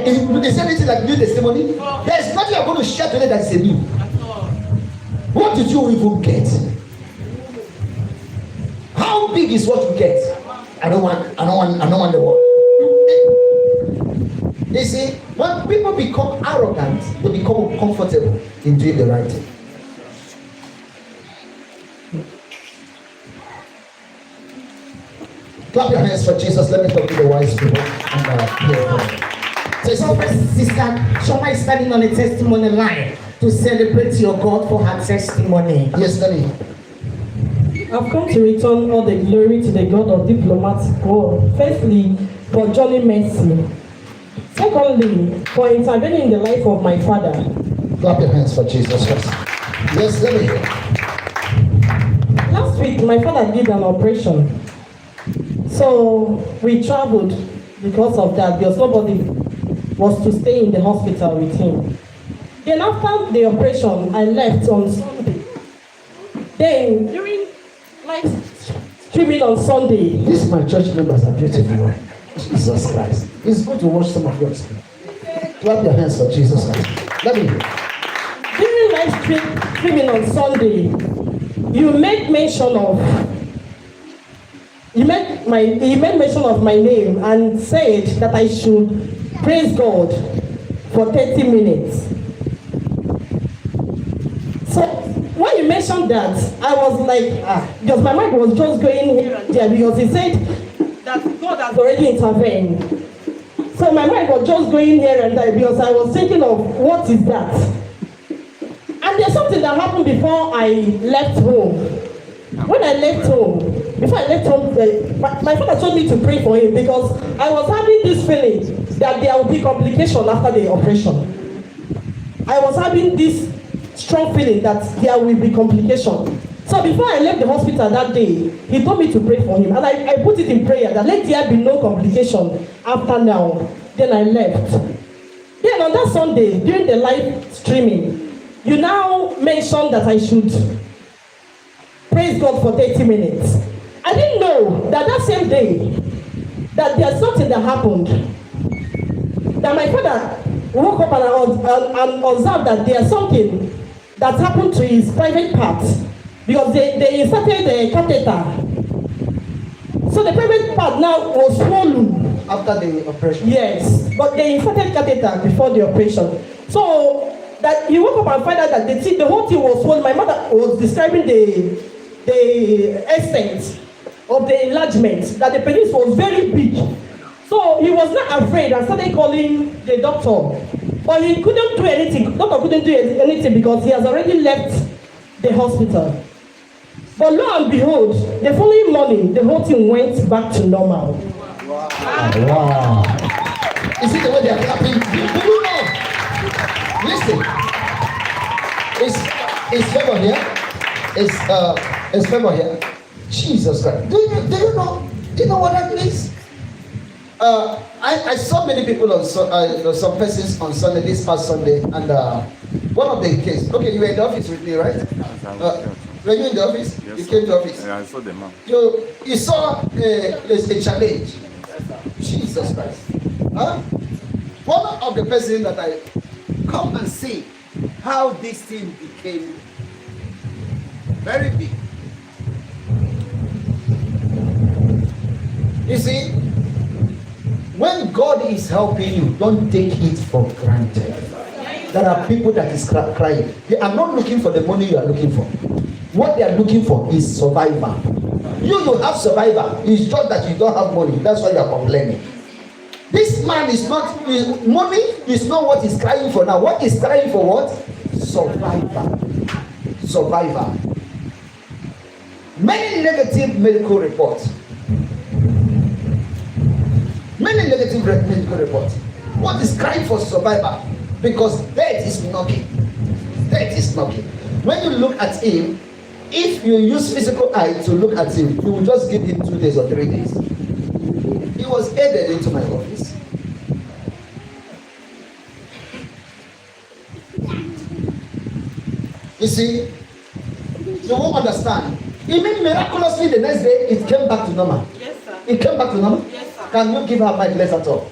Is there anything like new testimony? There's nothing you're going to share today that is a new. What did you even get? How big is what you get? I don't want the word. You see, when people become arrogant, they become comfortable in doing the right thing. Clap your hands for Jesus. Let me talk to the wise people. So, sister, Shoma is standing on a testimony line to celebrate your God for her testimony. Yes, Danny. I've come to return all the glory to the God of diplomatic war. Firstly, for Johnny Mercy. Secondly, for intervening in the life of my father. Clap your hands for Jesus first. Yes, let me hear. Last week, my father did an operation. So we traveled because of that, because nobody was to stay in the hospital with him. Then after the operation, I left on Sunday. Then during streaming on Sunday. These my church members are beautiful. Jesus Christ. It's good to watch some of yours. Clap your hands for Jesus Christ. Let me hear. During live streaming on Sunday, you made mention of he made mention of my name and said that I should praise God for 30 minutes. So when you mentioned that, I was like, because my mind was just going here and there, because he said that God has already intervened. So my mind was just going here and there because I was thinking of what is that? And there's something that happened before I left home. When I left home, before I left home, my father told me to pray for him because I was having this feeling that there will be complication after the operation. I was having this strong feeling that there will be complication. So before I left the hospital that day, he told me to pray for him. And I put it in prayer that let there be no complication after now. Then I left. Then on that Sunday, during the live streaming, you now mentioned that I should praise God for 30 minutes. I didn't know that same day that there's something that happened. That my father woke up and observed that there's something that happened to his private part. Because they inserted the catheter. So the private part now was swollen. After the operation? Yes, but they inserted catheter before the operation. So that he woke up and found out that the whole thing was swollen. My mother was describing the extent of the enlargement, that the penis was very big. So he was not afraid and started calling the doctor. But he couldn't do anything. Doctor couldn't do anything because he has already left the hospital. But lo and behold, the following morning, the whole thing went back to normal. Wow. Wow. Is it the way they are clapping? Do you know? Listen. Is favor here? Is favor here? Jesus Christ. Do you know? Do you know what that means? I saw many people on some persons on Sunday, this past Sunday, and one of the cases. Okay, you were in the office with me, right? Were you in the office? Yes, you came to the office. Yeah, I saw the man. You saw a challenge. Jesus Christ. Huh? One of the persons that I come and see how this thing became very big. You see, when God is helping you, don't take it for granted. There are people that is crying. They are not looking for the money you are looking for. What they are looking for is survival. You have survival. It's just that you don't have money. That's why you are complaining. This man is not, money is not what he's crying for now. What he's crying for what? Survival. Survival. Many negative medical reports. Many negative medical reports. What is crying for survival? Because death is knocking. Death is knocking. When you look at him, if you use physical eye to look at him, you will just give him 2 days or 3 days. He was headed into my office. You see, you won't understand. Even miraculously the next day, it came back to normal. Yes, sir. It came back to normal? Yes, sir. Can you give her my place at all?